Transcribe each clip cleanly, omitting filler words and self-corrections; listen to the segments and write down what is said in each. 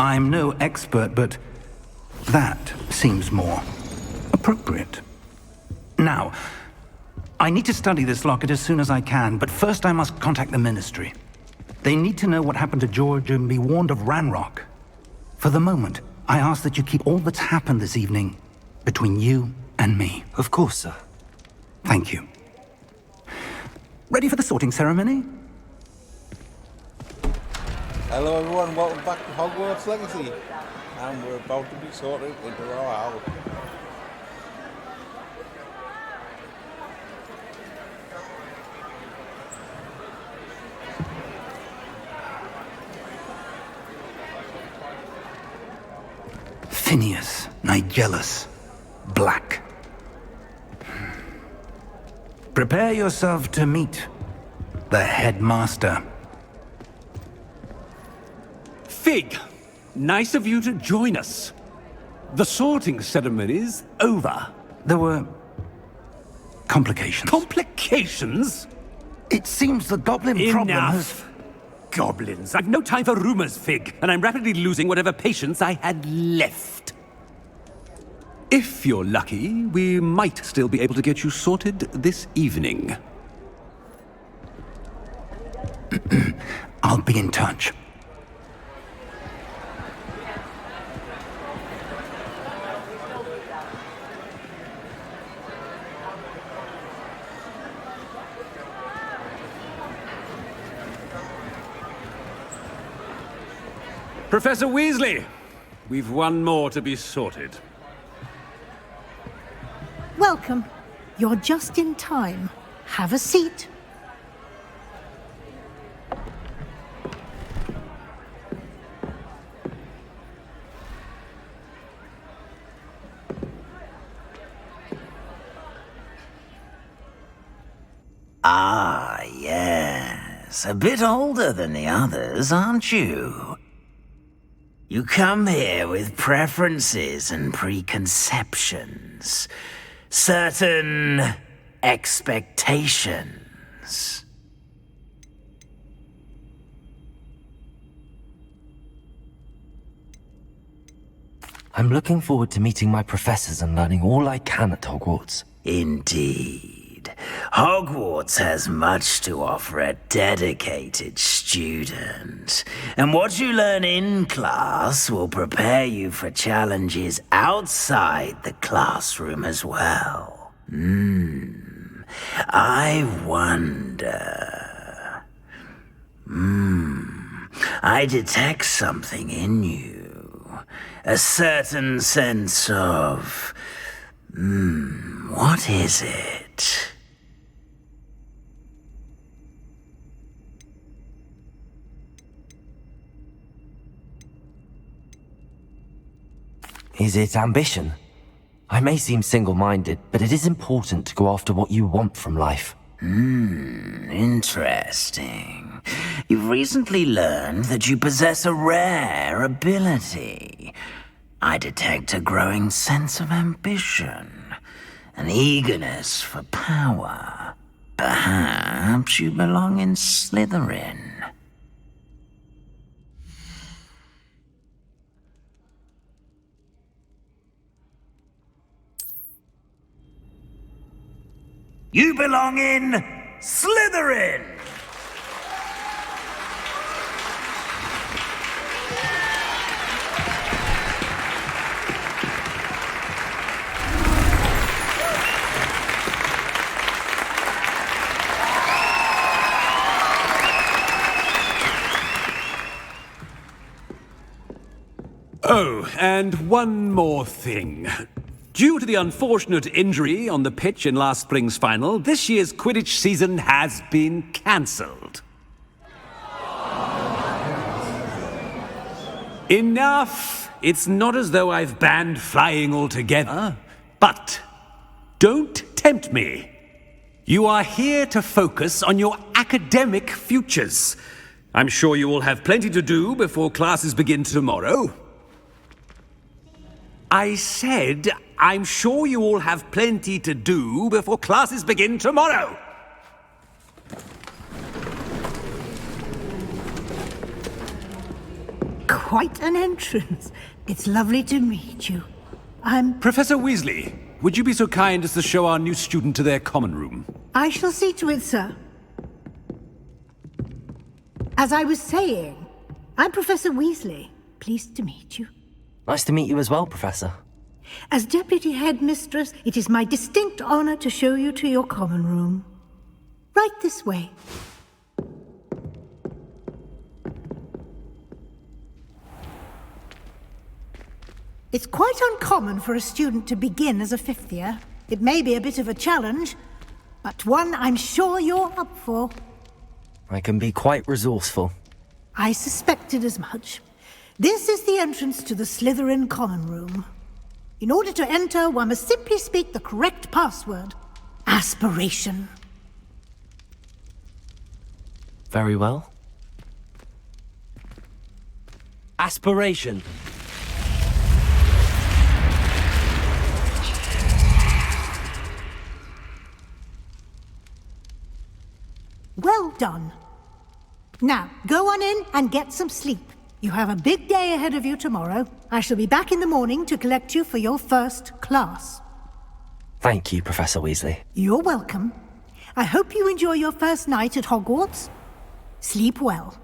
I'm no expert, but that seems more appropriate. Now, I need to study this locket as soon as I can, but first I must contact the Ministry. They need to know what happened to George and be warned of Ranrock. For the moment, I ask that you keep all that's happened this evening between you and me. Of course, sir. Thank you. Ready for the sorting ceremony? Hello everyone, welcome back to Hogwarts Legacy. And we're about to be sorted into our house. Phineas, Nigellus, Black. Prepare yourself to meet the headmaster. Fig, nice of you to join us. The sorting ceremony's over. There were complications. Complications? It seems the goblin problem has... Enough! Goblins. I've no time for rumors, Fig, and I'm rapidly losing whatever patience I had left. If you're lucky, we might still be able to get you sorted this evening. I'll be in touch. Professor Weasley, we've one more to be sorted. Welcome. You're just in time. Have a seat. Ah, yes. A bit older than the others, aren't you? You come here with preferences and preconceptions. Certain expectations. I'm looking forward to meeting my professors and learning all I can at Hogwarts. Indeed. Hogwarts has much to offer a dedicated student. And what you learn in class will prepare you for challenges outside the classroom as well. I wonder... I detect something in you. A certain sense of... what is it? Is it ambition? I may seem single-minded, but it is important to go after what you want from life. Interesting. You've recently learned that you possess a rare ability. I detect a growing sense of ambition, an eagerness for power. Perhaps you belong in Slytherin. You belong in Slytherin! Oh, and one more thing. Due to the unfortunate injury on the pitch in last spring's final, this year's Quidditch season has been cancelled. Enough! It's not as though I've banned flying altogether, but don't tempt me. You are here to focus on your academic futures. I'm sure you will have plenty to do before classes begin tomorrow. I said, I'm sure you all have plenty to do before classes begin tomorrow. quite an entrance. It's lovely to meet you. Professor Weasley, would you be so kind as to show our new student to their common room? I shall see to it, sir. As I was saying, I'm Professor Weasley. Pleased to meet you. Nice to meet you as well, Professor. As Deputy Headmistress, it is my distinct honor to show you to your common room. Right this way. It's quite uncommon for a student to begin as a fifth year. It may be a bit of a challenge, but one I'm sure you're up for. I can be quite resourceful. I suspected as much. This is the entrance to the Slytherin common room. In order to enter, one must simply speak the correct password. Aspiration. Very well. Aspiration. Well done. Now, go on in and get some sleep. You have a big day ahead of you tomorrow. I shall be back in the morning to collect you for your first class. Thank you, Professor Weasley. You're welcome. I hope you enjoy your first night at Hogwarts. Sleep well.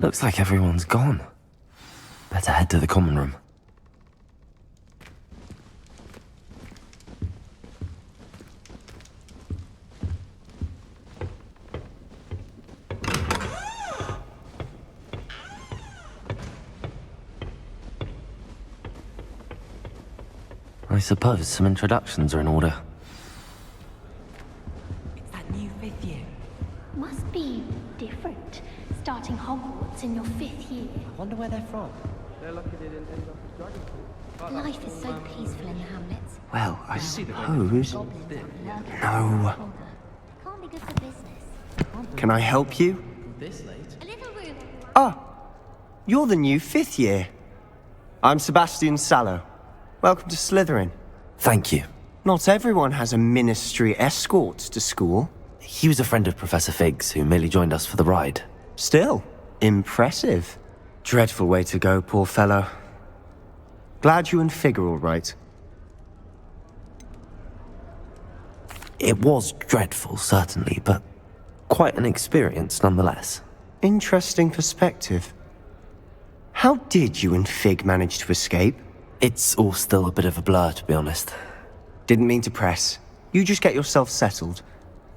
Looks like everyone's gone. Better head to the common room. I suppose some introductions are in order. It's that new fifth year. Must be different. Starting Hogwarts in your fifth year. I wonder where they're from. Life is so peaceful in the hamlets. Well, I suppose... No. Can't be good for business. Can I help you? A little room. Ah, you're the new fifth year. I'm Sebastian Sallow. Welcome to Slytherin. Thank you. Not everyone has a ministry escort to school. He was a friend of Professor Fig's who merely joined us for the ride. Still, impressive. Dreadful way to go, poor fellow. Glad you and Fig are all right. It was dreadful, certainly, but quite an experience nonetheless. Interesting perspective. How did you and Fig manage to escape? It's all still a bit of a blur, to be honest. Didn't mean to press. You just get yourself settled.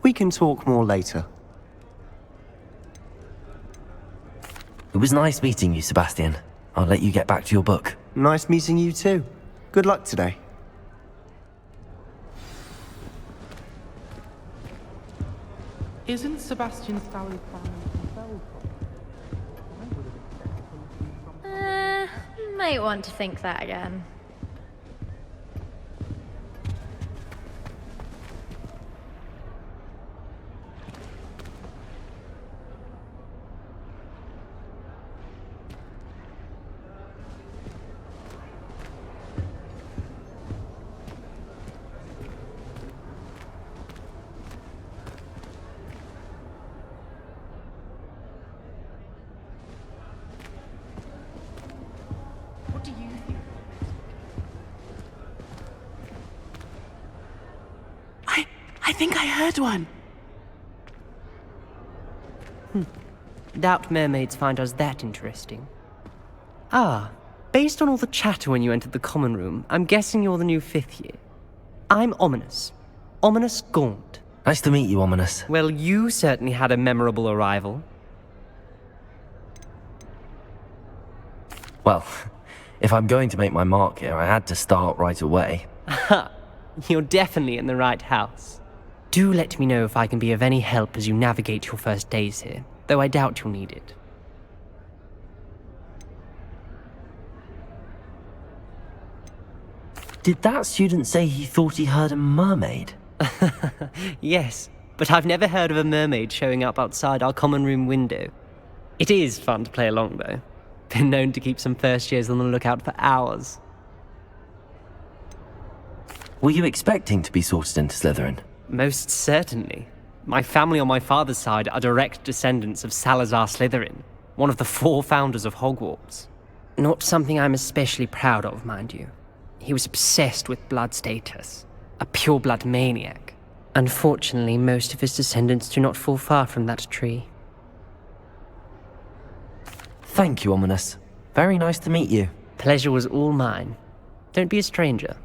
We can talk more later. It was nice meeting you, Sebastian. I'll let you get back to your book. Nice meeting you too. Good luck today. Isn't Sebastian Sally Might want to think that again. What do you think? I think I heard one. Doubt mermaids find us that interesting. Ah, based on all the chatter when you entered the common room, I'm guessing you're the new fifth year. I'm Ominous. Ominous Gaunt. Nice to meet you, Ominous. Well, you certainly had a memorable arrival. Well, if I'm going to make my mark here, I had to start right away. Ha! You're definitely in the right house. Do let me know if I can be of any help as you navigate your first days here, though I doubt you'll need it. Did that student say he thought he heard a mermaid? Yes, but I've never heard of a mermaid showing up outside our common room window. It is fun to play along, though. Been known to keep some first years on the lookout for hours. Were you expecting to be sorted into Slytherin? Most certainly. My family on my father's side are direct descendants of Salazar Slytherin, one of the 4 founders of Hogwarts. Not something I'm especially proud of, mind you. He was obsessed with blood status, a pure-blood maniac. Unfortunately, most of his descendants do not fall far from that tree. Thank you, Ominous. Very nice to meet you. Pleasure was all mine. Don't be a stranger.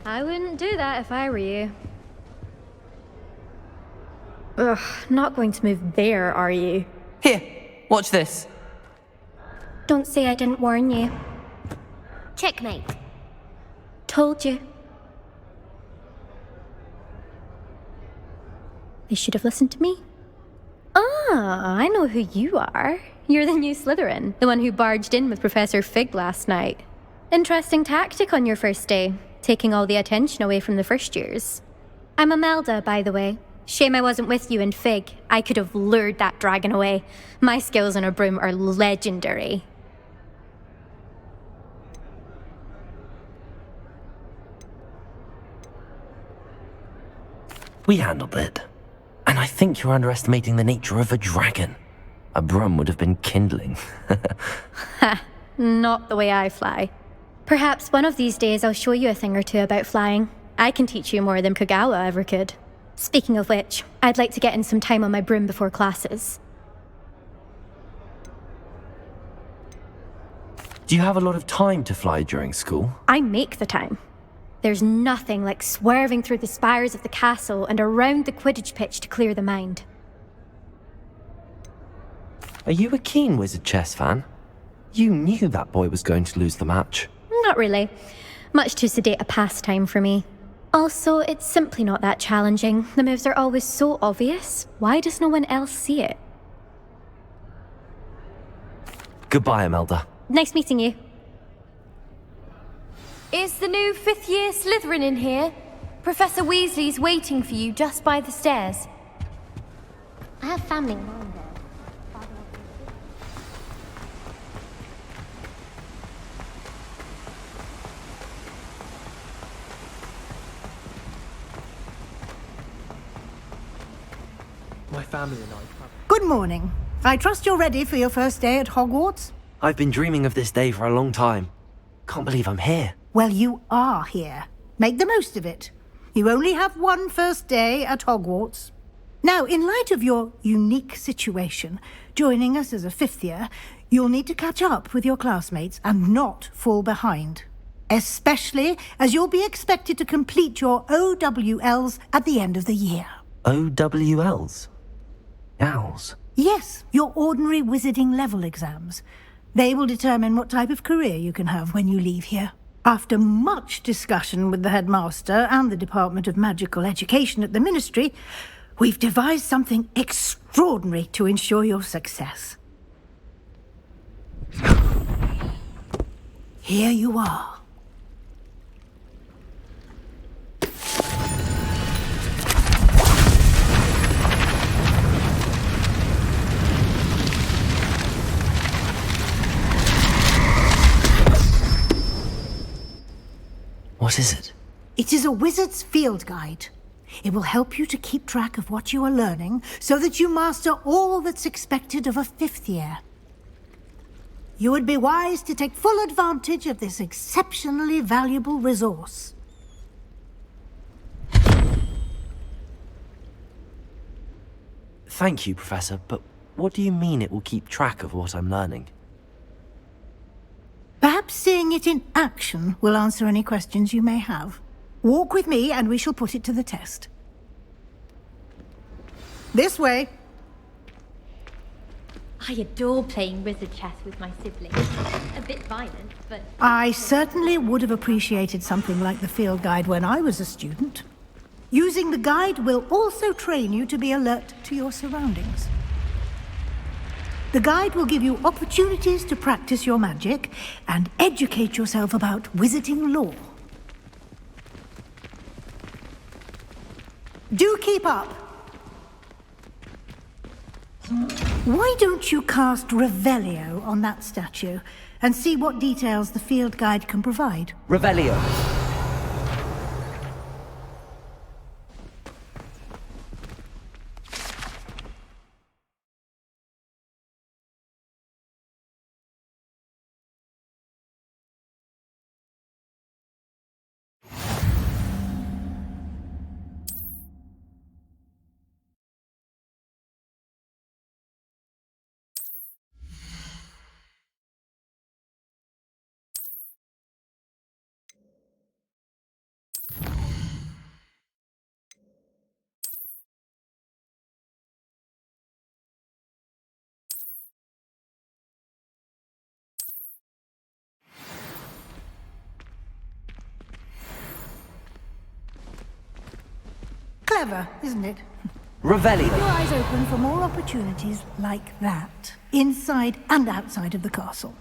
I wouldn't do that if I were you. Ugh, not going to move there, are you? Here, watch this. Don't say I didn't warn you. Checkmate. Told you. They should have listened to me. Ah, I know who you are. You're the new Slytherin, the one who barged in with Professor Fig last night. Interesting tactic on your first day, taking all the attention away from the first years. I'm Imelda, by the way. Shame I wasn't with you in Fig. I could have lured that dragon away. My skills on a broom are legendary. We handled it. And I think you're underestimating the nature of a dragon. A broom would have been kindling. Ha, not the way I fly. Perhaps one of these days I'll show you a thing or two about flying. I can teach you more than Kagawa ever could. Speaking of which, I'd like to get in some time on my broom before classes. Do you have a lot of time to fly during school? I make the time. There's nothing like swerving through the spires of the castle and around the Quidditch pitch to clear the mind. Are you a keen Wizard chess fan? You knew that boy was going to lose the match. Not really. Much too sedate a pastime for me. Also, it's simply not that challenging. The moves are always so obvious. Why does no one else see it? Goodbye, Imelda. Nice meeting you. Is the new 5th year Slytherin in here? Professor Weasley's waiting for you just by the stairs. I have family around there. My family and I. Good morning. I trust you're ready for your first day at Hogwarts? I've been dreaming of this day for a long time. Can't believe I'm here. Well, you are here. Make the most of it. You only have one first day at Hogwarts. Now, in light of your unique situation, joining us as a 5th year, you'll need to catch up with your classmates and not fall behind. Especially as you'll be expected to complete your OWLs at the end of the year. OWLs? Owls? Yes, your ordinary wizarding level exams. They will determine what type of career you can have when you leave here. After much discussion with the headmaster and the Department of Magical Education at the Ministry, we've devised something extraordinary to ensure your success. Here you are. What is it? It is a wizard's field guide. It will help you to keep track of what you are learning so that you master all that's expected of a 5th year. You would be wise to take full advantage of this exceptionally valuable resource. Thank you, Professor, but what do you mean it will keep track of what I'm learning? Perhaps seeing it in action will answer any questions you may have. Walk with me and we shall put it to the test. This way. I adore playing wizard chess with my siblings. A bit violent, but... I certainly would have appreciated something like the field guide when I was a student. Using the guide will also train you to be alert to your surroundings. The guide will give you opportunities to practice your magic and educate yourself about wizarding lore. Do keep up! Why don't you cast Revelio on that statue and see what details the field guide can provide? Revelio. Clever, isn't it? Revelio. Keep your eyes open for more opportunities like that, inside and outside of the castle.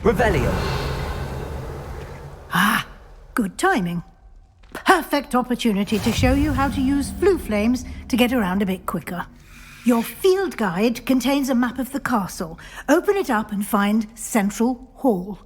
Revelio. Ah, good timing. Perfect opportunity to show you how to use flue flames to get around a bit quicker. Your field guide contains a map of the castle. Open it up and find Central Hall.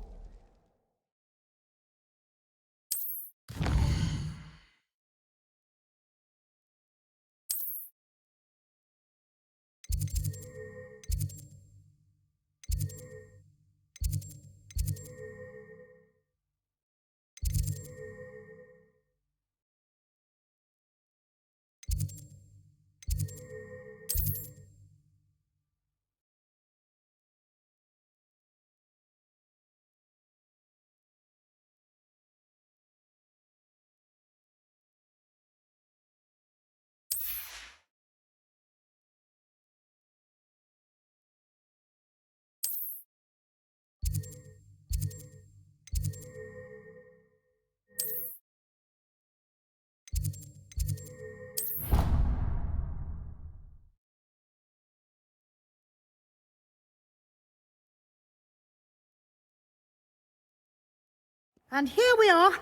And here we are.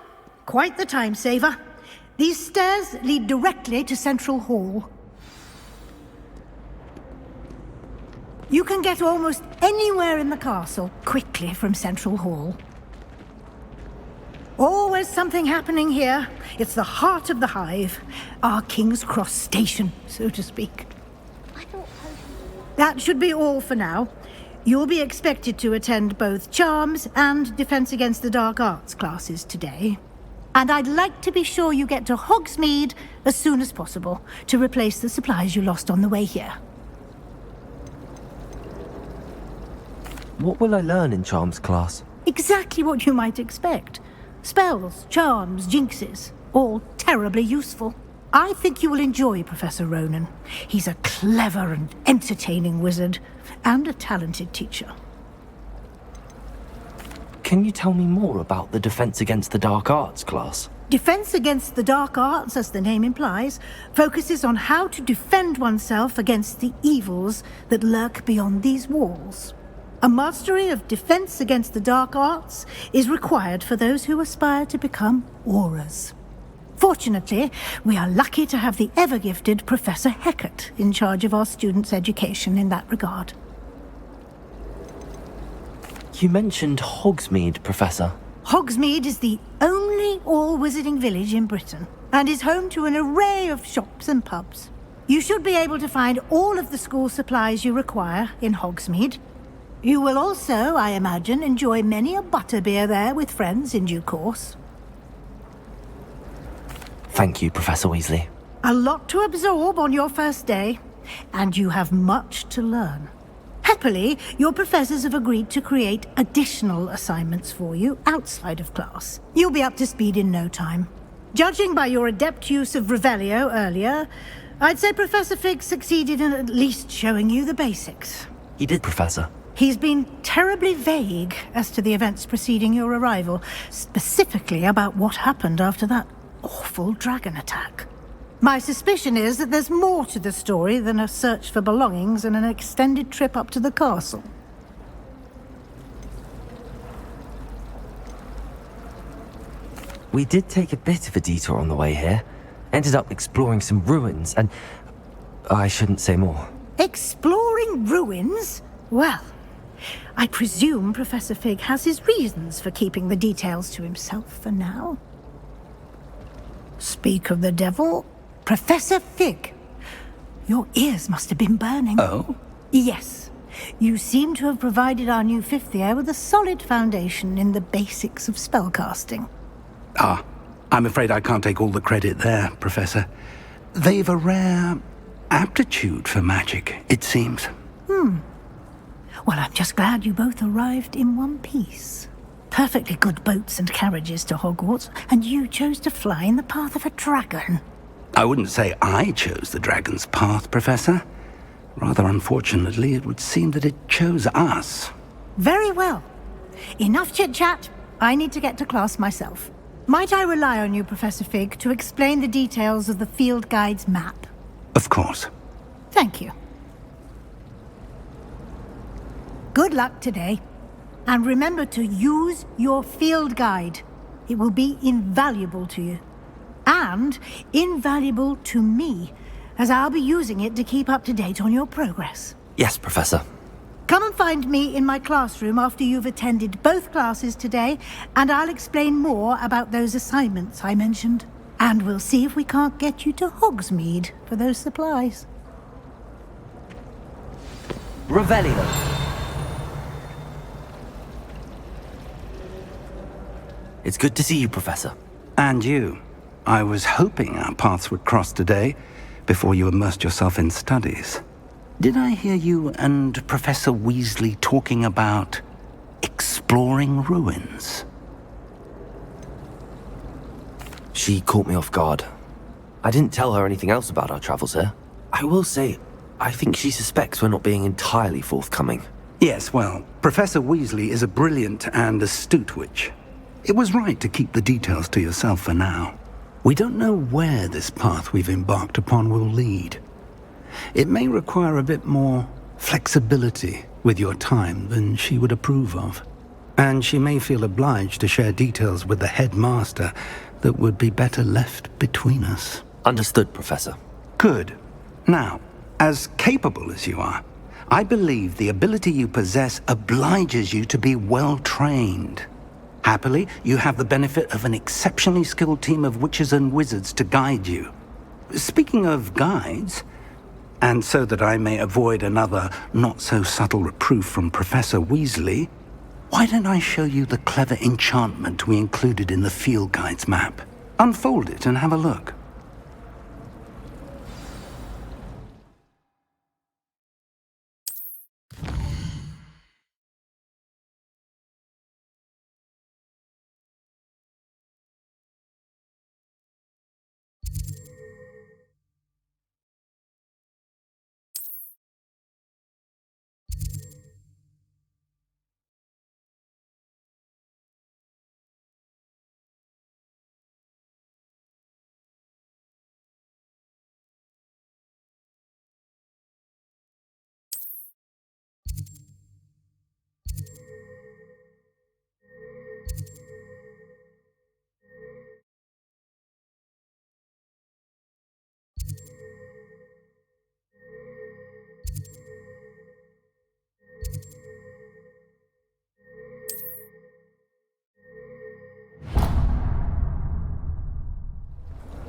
Quite the time saver. These stairs lead directly to Central Hall. You can get almost anywhere in the castle quickly from Central Hall. Always something happening here. It's the heart of the hive. Our King's Cross station, so to speak. That should be all for now. You'll be expected to attend both Charms and Defense Against the Dark Arts classes today. And I'd like to be sure you get to Hogsmeade as soon as possible to replace the supplies you lost on the way here. What will I learn in Charms class? Exactly what you might expect. Spells, charms, jinxes, all terribly useful. I think you will enjoy Professor Ronan. He's a clever and entertaining wizard, and a talented teacher. Can you tell me more about the Defense Against the Dark Arts class? Defense Against the Dark Arts, as the name implies, focuses on how to defend oneself against the evils that lurk beyond these walls. A mastery of Defense Against the Dark Arts is required for those who aspire to become auras. Fortunately, we are lucky to have the ever-gifted Professor Hecat in charge of our students' education in that regard. You mentioned Hogsmeade, Professor. Hogsmeade is the only all-wizarding village in Britain, and is home to an array of shops and pubs. You should be able to find all of the school supplies you require in Hogsmeade. You will also, I imagine, enjoy many a butterbeer there with friends in due course. Thank you, Professor Weasley. A lot to absorb on your first day. and you have much to learn. Happily, your professors have agreed to create additional assignments for you outside of class. You'll be up to speed in no time. Judging by your adept use of Revelio earlier, I'd say Professor Fig succeeded in at least showing you the basics. He did, Professor. He's been terribly vague as to the events preceding your arrival, specifically about what happened after that awful dragon attack. My suspicion is that there's more to the story than a search for belongings and an extended trip up to the castle. We did take a bit of a detour on the way here. Ended up exploring some ruins, and I shouldn't say more. Exploring ruins? Well, I presume Professor Fig has his reasons for keeping the details to himself for now. Speak of the devil, Professor Fig. Your ears must have been burning. Oh? Yes. You seem to have provided our new fifth year with a solid foundation in the basics of spellcasting. Ah, I'm afraid I can't take all the credit there, Professor. They've a rare aptitude for magic, it seems. Well, I'm just glad you both arrived in one piece. Perfectly good boats and carriages to Hogwarts, and you chose to fly in the path of a dragon. I wouldn't say I chose the dragon's path, Professor. Rather unfortunately, it would seem that it chose us. Very well. Enough chit-chat. I need to get to class myself. Might I rely on you, Professor Fig, to explain the details of the field guide's map? Of course. Thank you. Good luck today. And remember to use your field guide. It will be invaluable to you. And invaluable to me, as I'll be using it to keep up to date on your progress. Yes, Professor. Come and find me in my classroom after you've attended both classes today, and I'll explain more about those assignments I mentioned. And we'll see if we can't get you to Hogsmeade for those supplies. Revelio. It's good to see you, Professor. And you. I was hoping our paths would cross today, before you immersed yourself in studies. Did I hear you and Professor Weasley talking about exploring ruins? She caught me off guard. I didn't tell her anything else about our travels here. I will say, I think she suspects we're not being entirely forthcoming. Yes, well, Professor Weasley is a brilliant and astute witch. It was right to keep the details to yourself for now. We don't know where this path we've embarked upon will lead. It may require a bit more flexibility with your time than she would approve of. And she may feel obliged to share details with the headmaster that would be better left between us. Understood, Professor. Good. Now, as capable as you are, I believe the ability you possess obliges you to be well trained. Happily, you have the benefit of an exceptionally skilled team of witches and wizards to guide you. Speaking of guides, and so that I may avoid another not-so-subtle reproof from Professor Weasley, why don't I show you the clever enchantment we included in the field guide's map? Unfold it and have a look.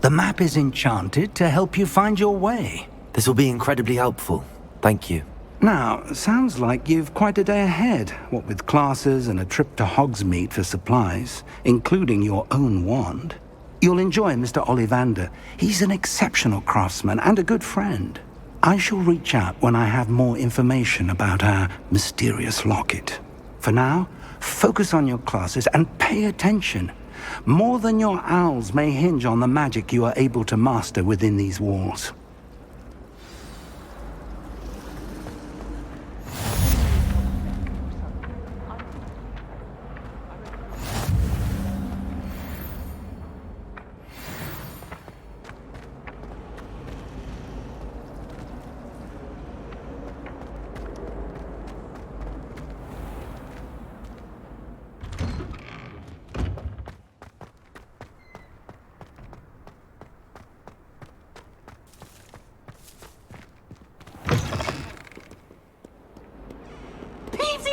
The map is enchanted to help you find your way. This will be incredibly helpful. Thank you. Now, sounds like you've quite a day ahead, what with classes and a trip to Hogsmeade for supplies, including your own wand. You'll enjoy Mr. Ollivander. He's an exceptional craftsman and a good friend. I shall reach out when I have more information about our mysterious locket. For now, focus on your classes and pay attention. More than your owls may hinge on the magic you are able to master within these walls.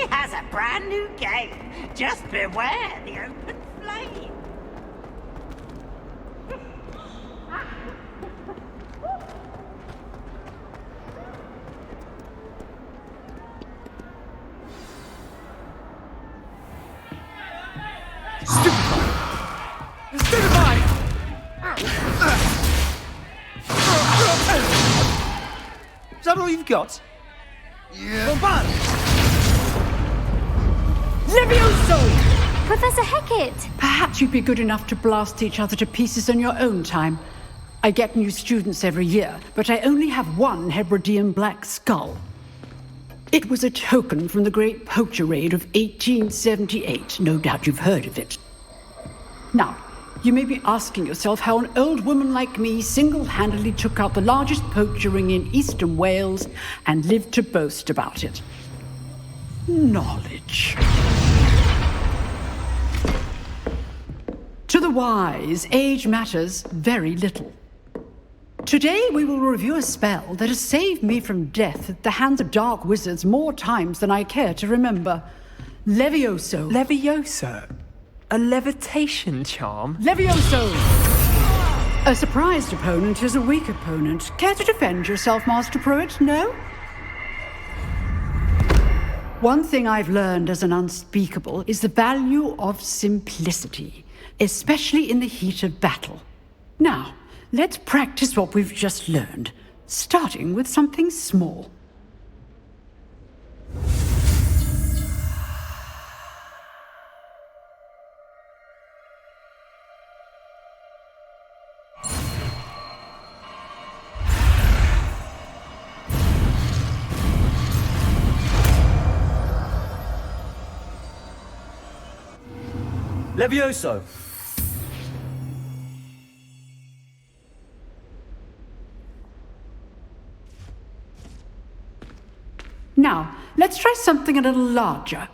Has a brand new game. Just beware the open flame. Is that all you've got? Yeah. Bombard! Levioso! Professor Hecat! Perhaps you'd be good enough to blast each other to pieces on your own time. I get new students every year, but I only have one Hebridean black skull. It was a token from the Great Poacher Raid of 1878. No doubt you've heard of it. Now, you may be asking yourself how an old woman like me single-handedly took out the largest poacher ring in eastern Wales and lived to boast about it. Knowledge. To the wise, age matters very little. Today we will review a spell that has saved me from death at the hands of dark wizards more times than I care to remember. Levioso. Levioso? A levitation charm? Levioso! A surprised opponent is a weak opponent. Care to defend yourself, Master Pruitt? No? One thing I've learned as an unspeakable is the value of simplicity, especially in the heat of battle. Now, let's practice what we've just learned, starting with something small. Levioso! Now, let's try something a little larger.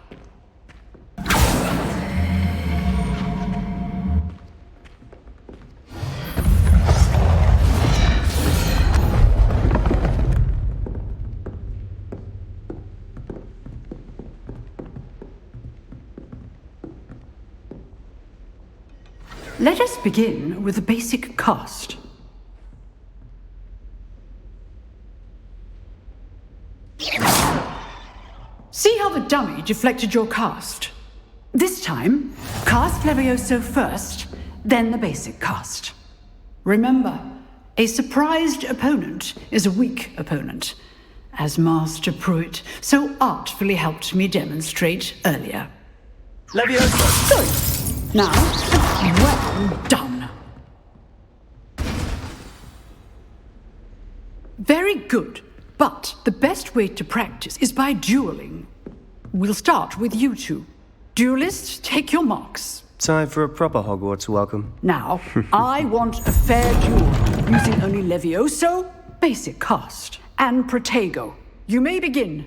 Let us begin with a basic cast. See how the dummy deflected your cast? This time, cast Levioso first, then the basic cast. Remember, a surprised opponent is a weak opponent, as Master Pruitt so artfully helped me demonstrate earlier. Levioso! Good. Now, well done. Very good. But the best way to practice is by dueling. We'll start with you two. Duelists, take your marks. Time for a proper Hogwarts welcome. Now, I want a fair duel, using only Levioso, basic cast, and Protego. You may begin.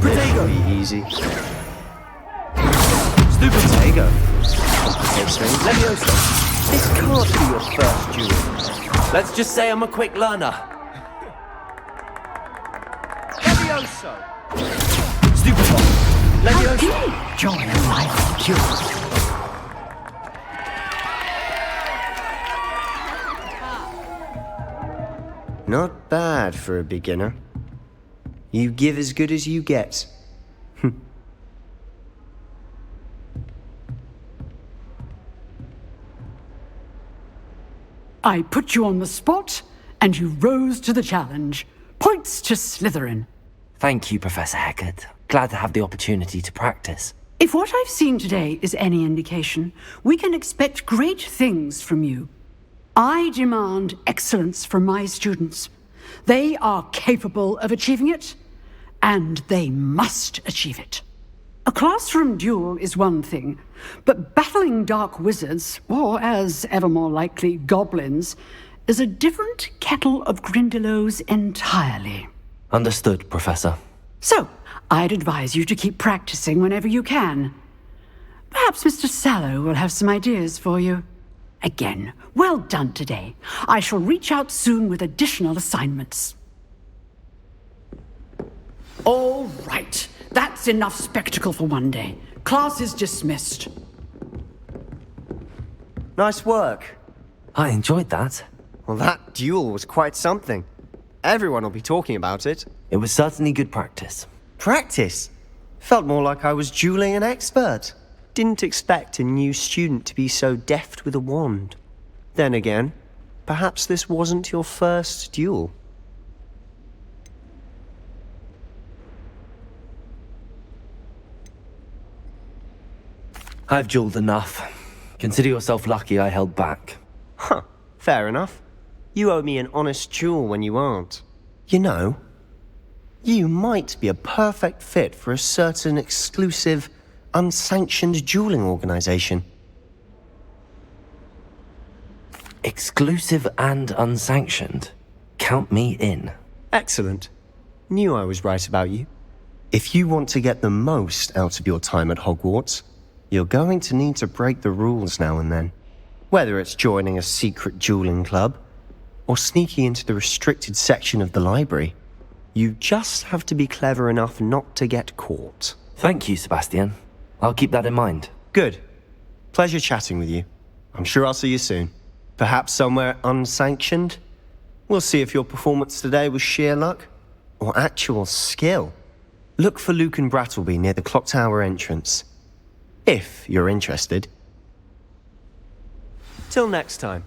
Protego! Be easy. Stupid Protego. Levioso! This can't be your first duel. Let's just say I'm a quick learner. Levioso! Stupid one. Levioso! Join my duel. Not bad for a beginner. You give as good as you get. I put you on the spot, and you rose to the challenge. Points to Slytherin. Thank you, Professor Hecat. Glad to have the opportunity to practice. If what I've seen today is any indication, we can expect great things from you. I demand excellence from my students. They are capable of achieving it, and they must achieve it. A classroom duel is one thing, but battling dark wizards, or as ever more likely, goblins, is a different kettle of Grindylows entirely. Understood, Professor. So, I'd advise you to keep practicing whenever you can. Perhaps Mr. Sallow will have some ideas for you. Again, well done today. I shall reach out soon with additional assignments. All right. That's enough spectacle for one day. Class is dismissed. Nice work. I enjoyed that. Well, that duel was quite something. Everyone will be talking about it. It was certainly good practice. Practice? Felt more like I was dueling an expert. Didn't expect a new student to be so deft with a wand. Then again, perhaps this wasn't your first duel. I've dueled enough. Consider yourself lucky I held back. Huh, fair enough. You owe me an honest duel when you aren't. You know, you might be a perfect fit for a certain exclusive, unsanctioned dueling organization. Exclusive and unsanctioned? Count me in. Excellent. Knew I was right about you. If you want to get the most out of your time at Hogwarts, you're going to need to break the rules now and then. Whether it's joining a secret dueling club, or sneaking into the restricted section of the library, you just have to be clever enough not to get caught. Thank you, Sebastian. I'll keep that in mind. Good. Pleasure chatting with you. I'm sure I'll see you soon. Perhaps somewhere unsanctioned? We'll see if your performance today was sheer luck, or actual skill. Look for Luke and Brattleby near the clock tower entrance. If you're interested. Till next time.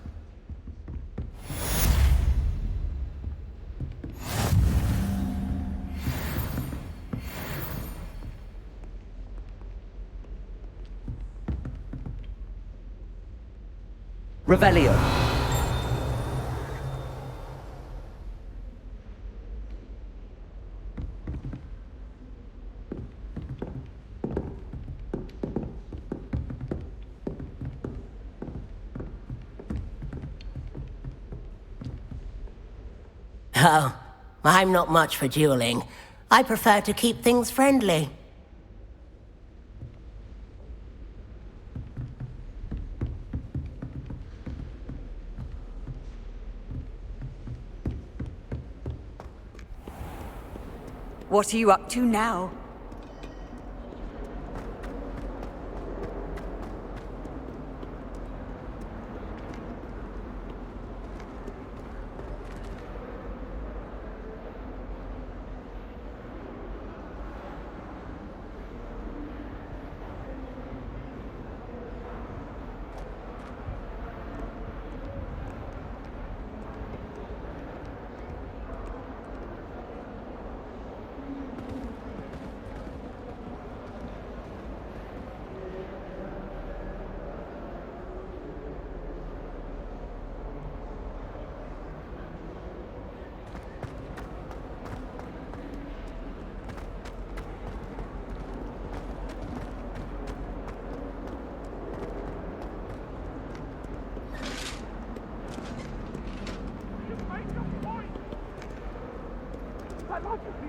Revelio. Oh, I'm not much for dueling. I prefer to keep things friendly. What are you up to now?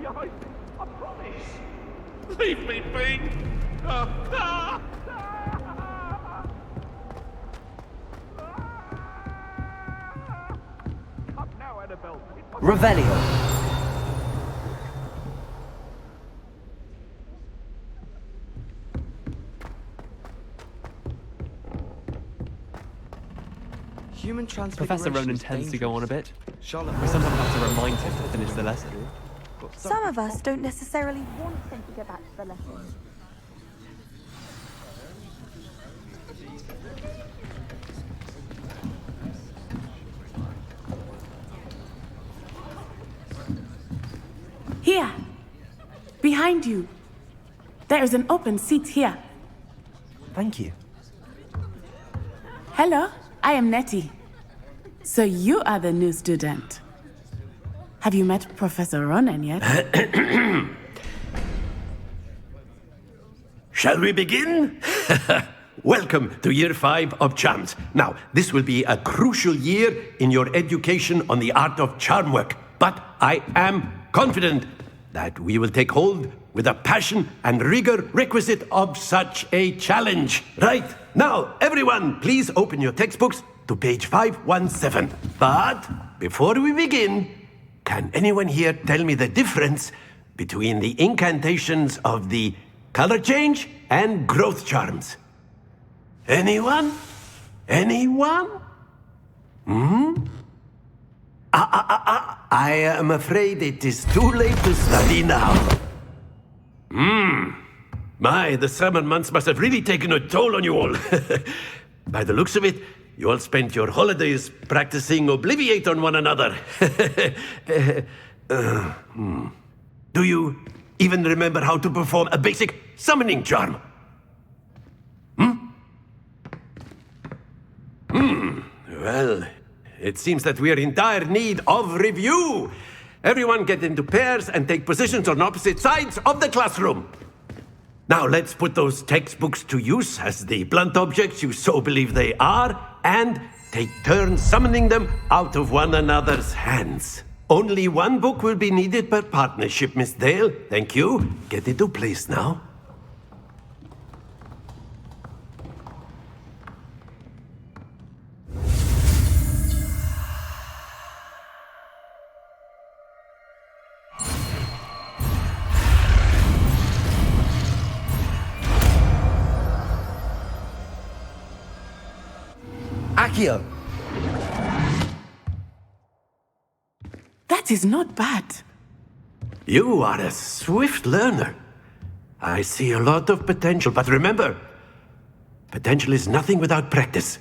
I promise. Leave me be. Revelio. Human Professor Ronan tends to go on a bit. We Charlotte sometimes have to remind him to finish the lesson. Some of us don't necessarily want him to go back to the lesson. Behind you. There is an open seat here. Thank you. Hello, I am Nettie. So you are the new student. Have you met Professor Ronan yet? Shall we begin? Welcome to Year 5 of Charms. Now, this will be a crucial year in your education on the art of charm work. But I am confident that we will take hold with the passion and rigor requisite of such a challenge. Right, now, everyone, please open your textbooks to page 517. But before we begin, can anyone here tell me the difference between the incantations of the color change and growth charms? Anyone? Anyone? I am afraid it is too late to study now. My, the summer months must have really taken a toll on you all. By the looks of it, you all spent your holidays practicing Obliviate on one another. Do you even remember how to perform a basic summoning charm? Well, it seems that we are in dire need of review. Everyone get into pairs and take positions on opposite sides of the classroom. Now let's put those textbooks to use as the blunt objects you so believe they are, and take turns summoning them out of one another's hands. Only one book will be needed per partnership, Miss Dale. Thank you. Get into place now. Accio! That is not bad. You are a swift learner. I see a lot of potential, but remember, potential is nothing without practice.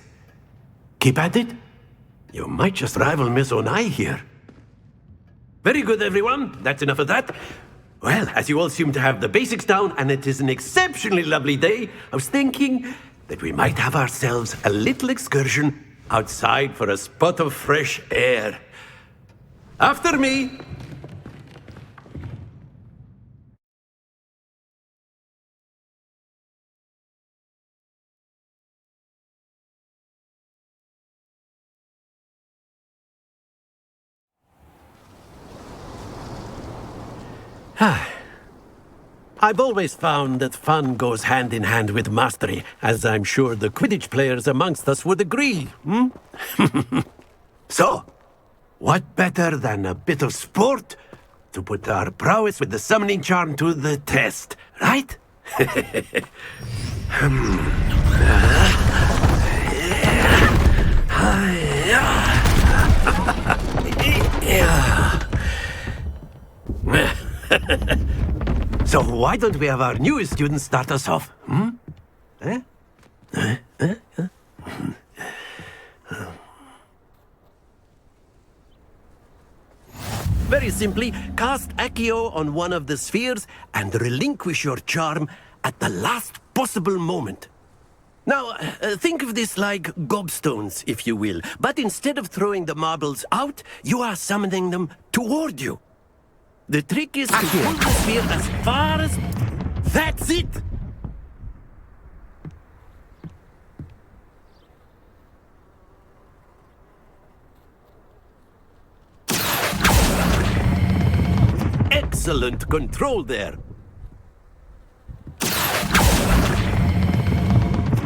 Keep at it. You might just rival Miss Onai here. Very good, everyone. That's enough of that. Well, as you all seem to have the basics down, and it is an exceptionally lovely day, I was thinking that we might have ourselves a little excursion outside for a spot of fresh air. After me! I've always found that fun goes hand in hand with mastery, as I'm sure the Quidditch players amongst us would agree. So, what better than a bit of sport to put our prowess with the summoning charm to the test, right? So why don't we have our newest student start us off? Very simply, cast Accio on one of the spheres and relinquish your charm at the last possible moment. Now, think of this like gobstones, if you will, but instead of throwing the marbles out, you are summoning them toward you. The trick is to pull the sphere as far as... That's it! Excellent control there.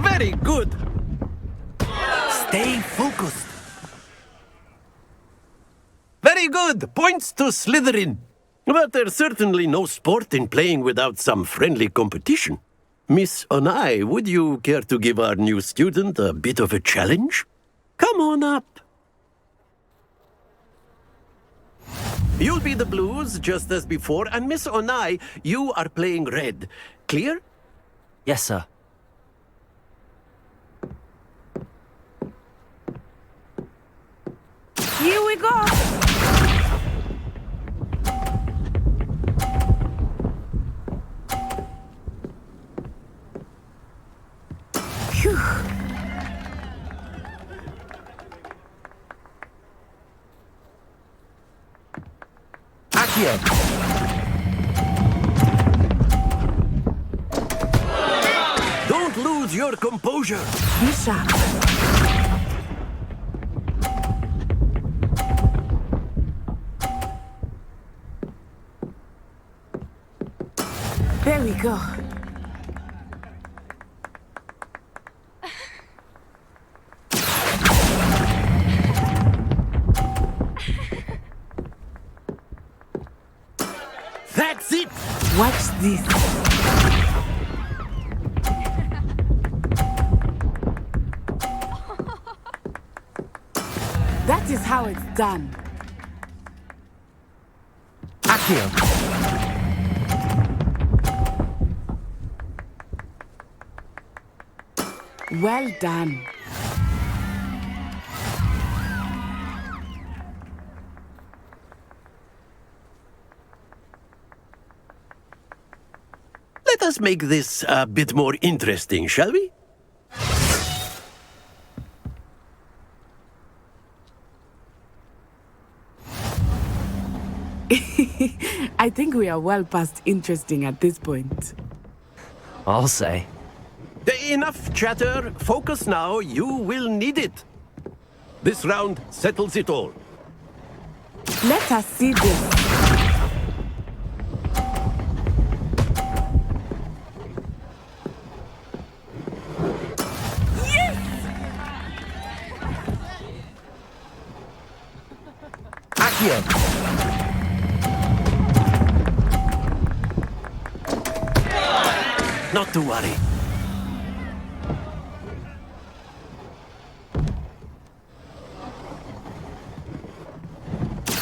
Very good. Stay focused. Very good. Points to Slytherin. But there's certainly no sport in playing without some friendly competition. Miss Onai, would you care to give our new student a bit of a challenge? Come on up. You'll be the blues, just as before, and Miss Onai, you are playing red. Clear? Yes, sir. Here we go! Accio! Don't lose your composure. Be sharp. There we go. That's it! Watch this. That is how it's done. Accio! Well done. Let us make this a bit more interesting, shall we? I think we are well past interesting at this point. I'll say. Enough chatter. Focus now. You will need it. This round settles it all. Let us see this. Accio! Not to worry.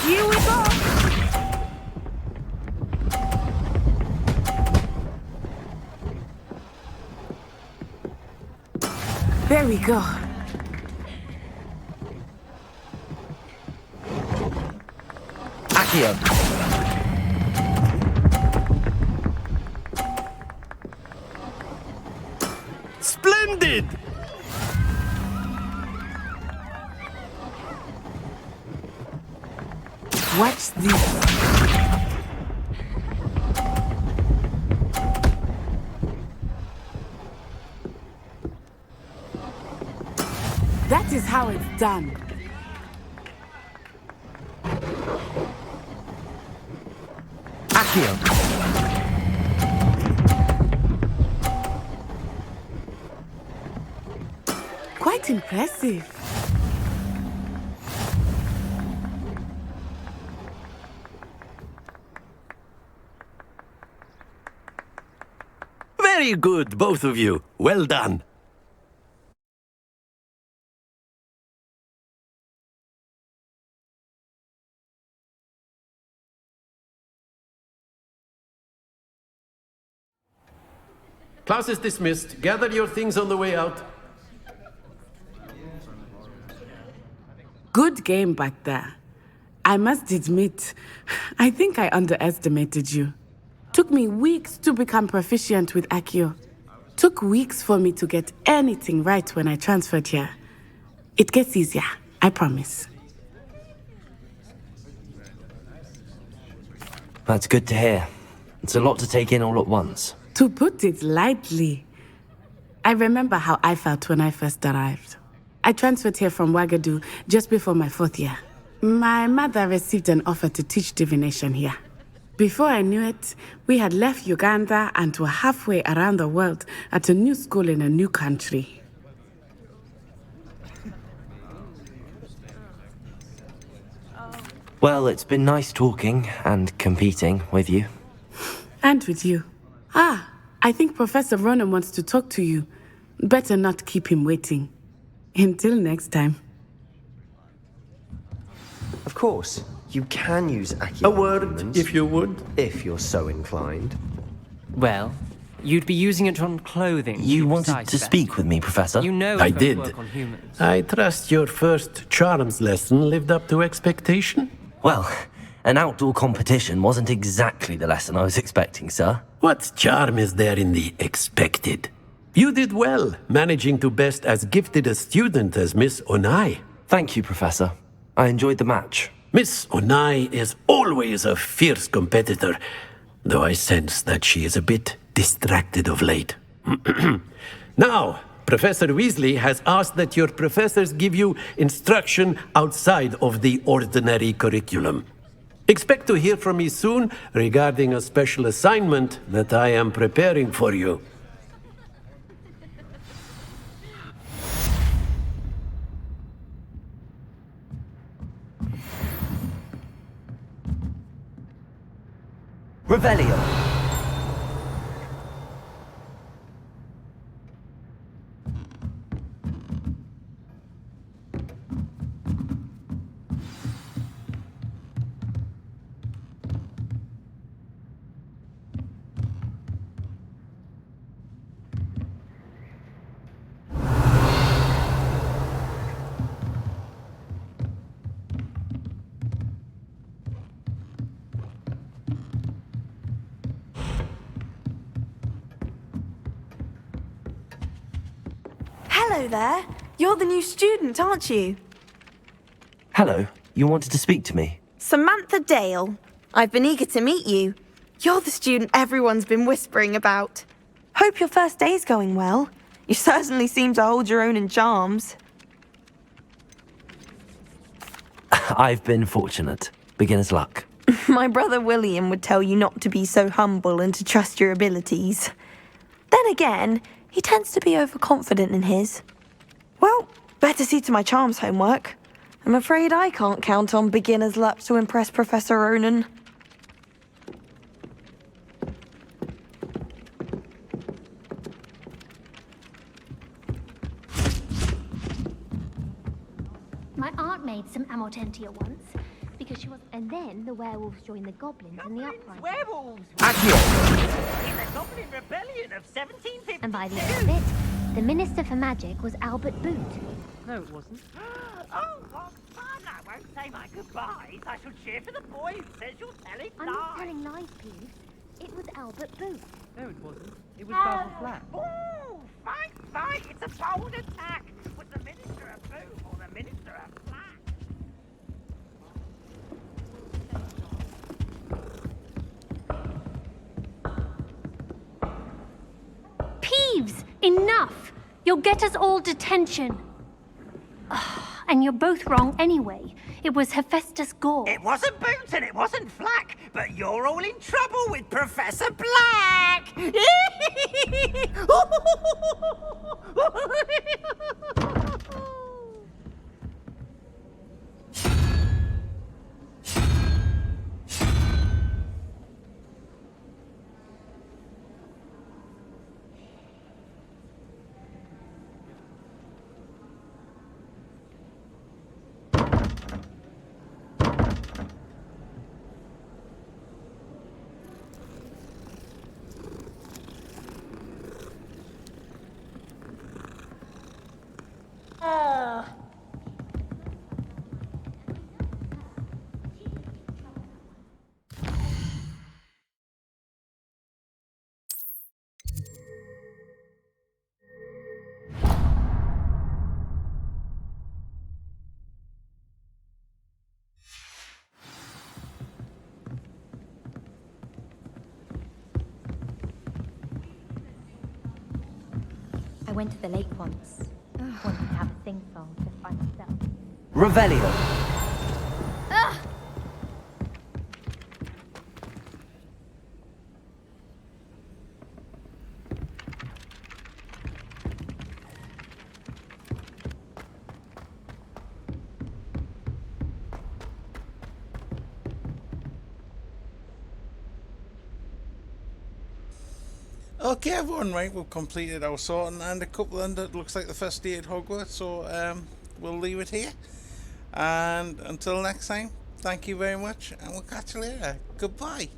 Here we go. There we go. Accio! Splendid! Watch this. That is how it's done. Accio! Quite impressive. Very good, both of you. Well done. Class is dismissed. Gather your things on the way out. Good game back there. I must admit, I think I underestimated you. Took me weeks to become proficient with Accio. Took weeks for me to get anything right when I transferred here. It gets easier, I promise. That's good to hear. It's a lot to take in all at once. To put it lightly, I remember how I felt when I first arrived. I transferred here from Ouagadougou just before my 4th year. My mother received an offer to teach divination here. Before I knew it, we had left Uganda and were halfway around the world at a new school in a new country. Well, it's been nice talking and competing with you. And with you. Ah, I think Professor Ronan wants to talk to you. Better not keep him waiting. Until next time. Of course, you can use Accio. A word, if you would. If you're so inclined. Well, you'd be using it on clothing. You wanted to speak with me, Professor? You know I it won't did. work on humans. I trust your first charms lesson lived up to expectation? Well, an outdoor competition wasn't exactly the lesson I was expecting, sir. What charm is there in the expected? You did well, managing to best as gifted a student as Miss Onai. Thank you, Professor. I enjoyed the match. Miss Onai is always a fierce competitor, though I sense that she is a bit distracted of late. Now, Professor Weasley has asked that your professors give you instruction outside of the ordinary curriculum. Expect to hear from me soon regarding a special assignment that I am preparing for you. Revelio. Hello there. You're the new student, aren't you? Hello, you wanted to speak to me? Samantha Dale. I've been eager to meet you. You're the student everyone's been whispering about. Hope your first day's going well. You certainly seem to hold your own in charms. I've been fortunate. Beginner's luck. My brother William would tell you not to be so humble and to trust your abilities. Then again, he tends to be overconfident in his. Well, better see to my charms homework. I'm afraid I can't count on beginner's luck to impress Professor Ronan. My aunt made some amortentia once, because she was... And then the werewolves joined the goblins in the uprising. Werewolves! In the Goblin Rebellion of 1750. And by the end of it, the Minister for Magic was Albert Boot. No, it wasn't. Oh, what fun! I won't say my goodbyes. I shall cheer for the boy who says you're telling I'm lies. not telling lies, Peeves. It was Albert Boot. No, it wasn't. It was Basil Flat. Ooh, fight! It's a bold attack. Was the Minister a boom or the Minister a flat? Peeves! Enough! You'll get us all detention. And you're both wrong anyway. It was Hephaestus Gore. It wasn't Boot and it wasn't Flack, but you're all in trouble with Professor Black! I went to the lake once. Wanted to have a sing-song just by myself. Revelio. Ugh! Okay, everyone, right, we've completed our sorting and a couple, and it looks like the first day at Hogwarts, so we'll leave it here. And until next time, thank you very much, and we'll catch you later. Goodbye.